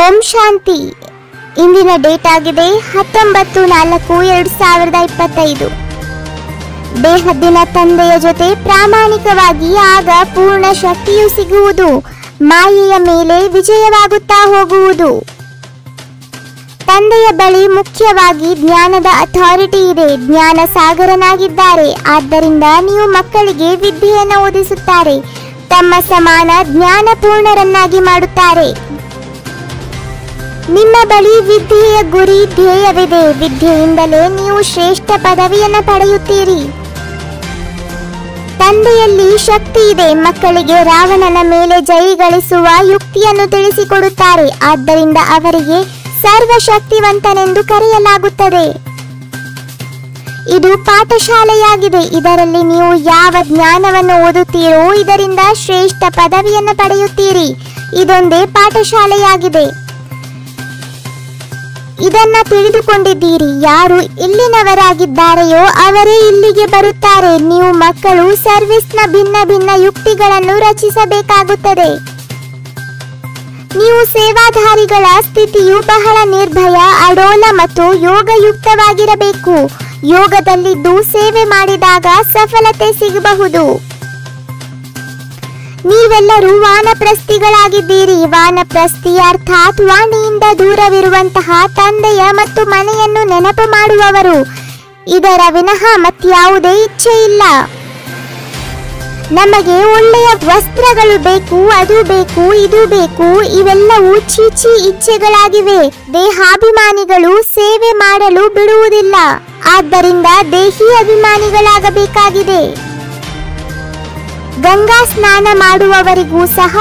ಓಂ ಶಾಂತಿ. ಇಂದಿನ ಡೇಟ್ ಆಗಿದೆ 19/4/2025. ದೇಹದಿನ ತಂದೆಯ ಜೊತೆ ಪ್ರಾಮಾಣಿಕವಾಗಿ ಆಗ ಪೂರ್ಣ ಶಕ್ತಿಯು ಸಿಗುವುದು. ಮಾಯೆಯ ಮೇಲೆ ವಿಜಯವಾಗುತ್ತಾ ಹೋಗುವುದು. ತಂದೆಯ ಬಳಿ ಮುಖ್ಯವಾಗಿ ಜ್ಞಾನದ ಅಥಾರಿಟಿ ಇದೆ. ಜ್ಞಾನ ಸಾಗರನಾಗಿದ್ದಾರೆ. ಆದ್ದರಿಂದ ನೀವು ಮಕ್ಕಳಿಗೆ ವಿದ್ಯೆಯನ್ನು ಓದಿಸುತ್ತಾರೆ. ತಮ್ಮ ಸಮಾನ ಜ್ಞಾನಪೂರ್ಣರನ್ನಾಗಿ ಮಾಡುತ್ತಾರೆ. ನಿಮ್ಮ ಬಳಿ ವಿದ್ಯೆಯ ಗುರಿ ಧ್ಯೇಯವಿದೆ. ವಿದ್ಯೆಯಿಂದಲೇ ನೀವು ಶ್ರೇಷ್ಠ ಪದವಿಯನ್ನು ಪಡೆಯುತ್ತೀರಿ. ತಂದೆಯಲ್ಲಿ ಶಕ್ತಿ ಇದೆ. ಮಕ್ಕಳಿಗೆ ರಾವಣನ ಮೇಲೆ ಜೈ ಗಳಿಸುವ ಯುಕ್ತಿಯನ್ನು ತಿಳಿಸಿಕೊಡುತ್ತಾರೆ. ಆದ್ದರಿಂದ ಅವರಿಗೆ ಸರ್ವಶಕ್ತಿವಂತನೆಂದು ಕರೆಯಲಾಗುತ್ತದೆ. ಇದು ಪಾಠಶಾಲೆಯಾಗಿದೆ. ಇದರಲ್ಲಿ ನೀವು ಯಾವ ಜ್ಞಾನವನ್ನು ಓದುತ್ತೀರೋ ಇದರಿಂದ ಶ್ರೇಷ್ಠ ಪದವಿಯನ್ನು ಪಡೆಯುತ್ತೀರಿ. ಇದೊಂದೇ ಪಾಠಶಾಲೆಯಾಗಿದೆ. ಇದನ್ನ ತಿಳಿದುಕೊಂಡಿದ್ದೀರಿ. ಯಾರು ಇಲ್ಲಿನವರಾಗಿದ್ದಾರೆಯೋ ಅವರೇ ಇಲ್ಲಿಗೆ ಬರುತ್ತಾರೆ. ನೀವು ಮಕ್ಕಳು ಸರ್ವಿಸ್ನ ಭಿನ್ನ ಭಿನ್ನ ಯುಕ್ತಿಗಳನ್ನು ರಚಿಸಬೇಕಾಗುತ್ತದೆ. ನೀವು ಸೇವಾಧಾರಿಗಳ ಸ್ಥಿತಿಯು ಬಹಳ ನಿರ್ಭಯ, ಅಡೋಲ ಮತ್ತು ಯೋಗಯುಕ್ತವಾಗಿರಬೇಕು. ಯೋಗದಲ್ಲಿದ್ದು ಸೇವೆ ಮಾಡಿದಾಗ ಸಫಲತೆ ಸಿಗಬಹುದು. ನೀವೆಲ್ಲರೂ ವಾನಪ್ರಸ್ಥಿಗಳಾಗಿದ್ದೀರಿ. ವಾನಪ್ರಸ್ಥಿ ಅರ್ಥಾತ್ ವಾಣಿಯಿಂದ ದೂರವಿರುವಂತಹ ತಂದೆಯ ಮತ್ತು ಮನೆಯನ್ನು ನೆನಪು ಮಾಡುವವರು. ಇದರ ವಿನಃ ಮತ್ಯಾವುದೇ ಇಚ್ಛೆ ಇಲ್ಲ. ನಮಗೆ ಒಳ್ಳೆಯ ವಸ್ತ್ರಗಳು ಬೇಕು, ಅದು ಬೇಕು, ಇದು ಬೇಕು, ಇವೆಲ್ಲವೂ ಚೀಚಿ ಇಚ್ಛೆಗಳಾಗಿವೆ. ದೇಹಾಭಿಮಾನಿಗಳು ಸೇವೆ ಮಾಡಲು ಬಿಡುವುದಿಲ್ಲ. ಆದ್ದರಿಂದ ದೇಹಿ ಅಭಿಮಾನಿಗಳಾಗಬೇಕಾಗಿದೆ. ಗಂಗಾ ಸ್ನಾನ ಮಾಡುವವರಿಗೂ ಸಹ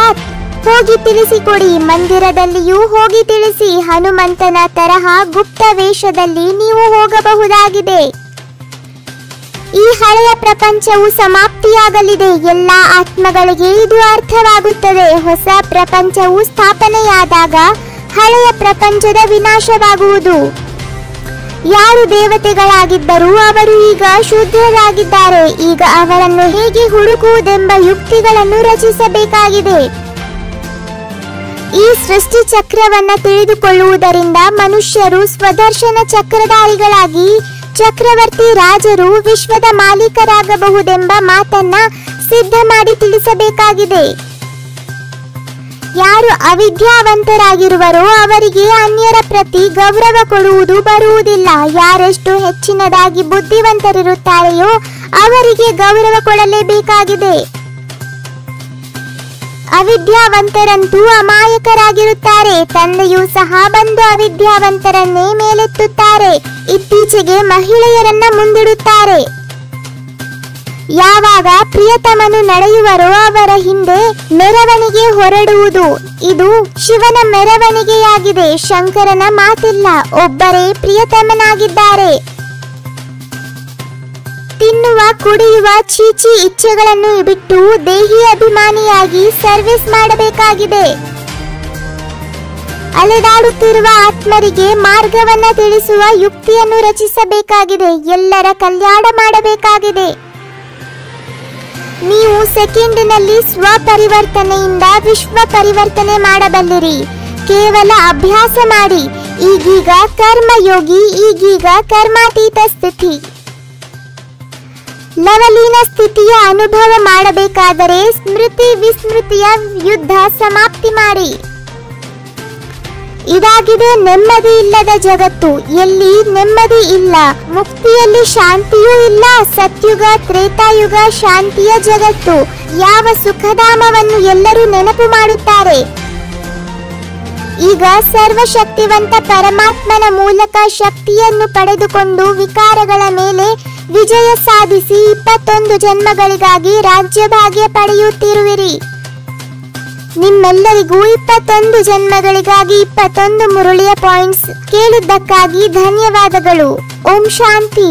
ಹೋಗಿ ತಿಳಿಸಿಕೊಡಿ. ಮಂದಿರದಲ್ಲಿಯೂ ಹೋಗಿ ತಿಳಿಸಿ. ಹನುಮಂತನ ತರಹ ಗುಪ್ತ ವೇಷದಲ್ಲಿ ನೀವು ಹೋಗಬಹುದಾಗಿದೆ. ಈ ಹಳೆಯ ಪ್ರಪಂಚವು ಸಮಾಪ್ತಿಯಾಗಲಿದೆ. ಎಲ್ಲ ಆತ್ಮಗಳಿಗೆ ಇದು ಅರ್ಥವಾಗುತ್ತದೆ. ಹೊಸ ಪ್ರಪಂಚವು ಸ್ಥಾಪನೆಯಾದಾಗ ಹಳೆಯ ಪ್ರಪಂಚದ ವಿನಾಶವಾಗುವುದು. ಯಾರು ದೇವತೆಗಳಾಗಿದ್ದರೂ ಅವರು ಈಗ ಶುದ್ಧರಾಗಿದ್ದಾರೆ. ಈಗ ಅವರನ್ನು ಹೇಗೆ ಹುಡುಕುವುದೆಂಬ ಯುಕ್ತಿಗಳನ್ನು ರಚಿಸಬೇಕಾಗಿದೆ. ಈ ಸೃಷ್ಟಿ ಚಕ್ರವನ್ನ ತಿಳಿದುಕೊಳ್ಳುವುದರಿಂದ ಮನುಷ್ಯರು ಸ್ವದರ್ಶನ ಚಕ್ರಧಾರಿಗಳಾಗಿ ಚಕ್ರವರ್ತಿ ರಾಜರು ವಿಶ್ವದ ಮಾಲೀಕರಾಗಬಹುದೆಂಬ ಮಾತನ್ನ ಸಿದ್ಧ ಮಾಡಿ ತಿಳಿಸಬೇಕಾಗಿದೆ. ಯಾರು ಅವಿದ್ಯಾವಂತರಾಗಿರುವರೋ ಅವರಿಗೆ ಅನ್ಯರ ಪ್ರತಿ ಗೌರವ ಕೊಡುವುದು ಬರುವುದಿಲ್ಲ. ಯಾರೆಷ್ಟು ಹೆಚ್ಚಿನದಾಗಿ ಬುದ್ಧಿವಂತರಿರುತ್ತಾರೆಯೋ ಅವರಿಗೆ ಗೌರವ ಕೊಡಲೇಬೇಕಾಗಿದೆ. ಅವಿದ್ಯಾವಂತರಂತೂ ಅಮಾಯಕರಾಗಿರುತ್ತಾರೆ. ತಂದೆಯೂ ಸಹ ಬಂದು ಅವಿದ್ಯಾವಂತರನ್ನೇ ಮೇಲೆತ್ತುತ್ತಾರೆ. ಇತ್ತೀಚೆಗೆ ಮಹಿಳೆಯರನ್ನ ಮುಂದಿಡುತ್ತಾರೆ. ಯಾವಾಗ ಪ್ರಿಯತಮನು ನಡೆಯುವರೋ ಅವರ ಹಿಂದೆ ಮೆರವಣಿಗೆ ಹೊರಡುವುದು. ಇದು ಶಿವನ ಮೆರವಣಿಗೆಯಾಗಿದೆ. ಶಂಕರನ ಮಾತಿಲ್ಲ. ಒಬ್ಬರೇ ಪ್ರಿಯತಮನಾಗಿದ್ದಾರೆ. ತಿನ್ನುವ ಕುಡಿಯುವ ಚೀಚಿ ಇಚ್ಛೆಗಳನ್ನು ಬಿಟ್ಟು ದೇಹಿ ಅಭಿಮಾನಿಯಾಗಿ ಸರ್ವಿಸ್ ಮಾಡಬೇಕಾಗಿದೆ. ಅಲೆದಾಡುತ್ತಿರುವ ಆತ್ಮರಿಗೆ ಮಾರ್ಗವನ್ನ ತಿಳಿಸುವ ಯುಕ್ತಿಯನ್ನು ರಚಿಸಬೇಕಾಗಿದೆ. ಎಲ್ಲರ ಕಲ್ಯಾಣ ಮಾಡಬೇಕಾಗಿದೆ. ನೀವು ಸೆಕೆಂಡಿನಲ್ಲಿ ಸ್ವಪರಿವರ್ತನೆಯಿಂದ ವಿಶ್ವ ಪರಿವರ್ತನೆ ಮಾಡಬಲ್ಲಿರಿ. ಕೇವಲ ಅಭ್ಯಾಸ ಮಾಡಿ. ಈಗೀಗ ಕರ್ಮಯೋಗಿ, ಈಗೀಗ ಕರ್ಮಾತೀತ ಸ್ಥಿತಿ, ಲವಲೀನ ಸ್ಥಿತಿಯ ಅನುಭವ ಮಾಡಬೇಕಾದರೆ ಸ್ಮೃತಿ ವಿಸ್ಮೃತಿಯ ಯುದ್ಧ ಸಮಾಪ್ತಿ ಮಾಡಿ. ಇದಾಗಿದೆ ನೆಮ್ಮದಿ ಇಲ್ಲದ ಜಗತ್ತು. ಎಲ್ಲಿ ನೆಮ್ಮದಿ ಇಲ್ಲ, ಮುಕ್ತಿಯಲ್ಲಿ ಶಾಂತಿಯೂ ಇಲ್ಲ. ಸತ್ಯುಗ ತ್ರೇತಾಯುಗ ಶಾಂತಿಯ ಜಗತ್ತು. ಯಾವ ಸುಖಧಾಮವನ್ನು ಎಲ್ಲರೂ ನೆನಪು ಮಾಡುತ್ತಾರೆ. ಈಗ ಸರ್ವಶಕ್ತಿವಂತ ಪರಮಾತ್ಮನ ಮೂಲಕ ಶಕ್ತಿಯನ್ನು ಪಡೆದುಕೊಂಡು ವಿಕಾರಗಳ ಮೇಲೆ ವಿಜಯ ಸಾಧಿಸಿ 21 ಜನ್ಮಗಳಿಗಾಗಿ ರಾಜ್ಯಭಾಗ್ಯ ಪಡೆಯುತ್ತಿರುವಿರಿ. ನಿಮ್ಮೆಲ್ಲರಿಗೂ 21 ಜನ್ಮಗಳಿಗಾಗಿ 21 ಮುರುಳಿಯ ಪಾಯಿಂಟ್ಸ್ ಕೇಳಿದ್ದಕ್ಕಾಗಿ ಧನ್ಯವಾದಗಳು. ಓಂ ಶಾಂತಿ.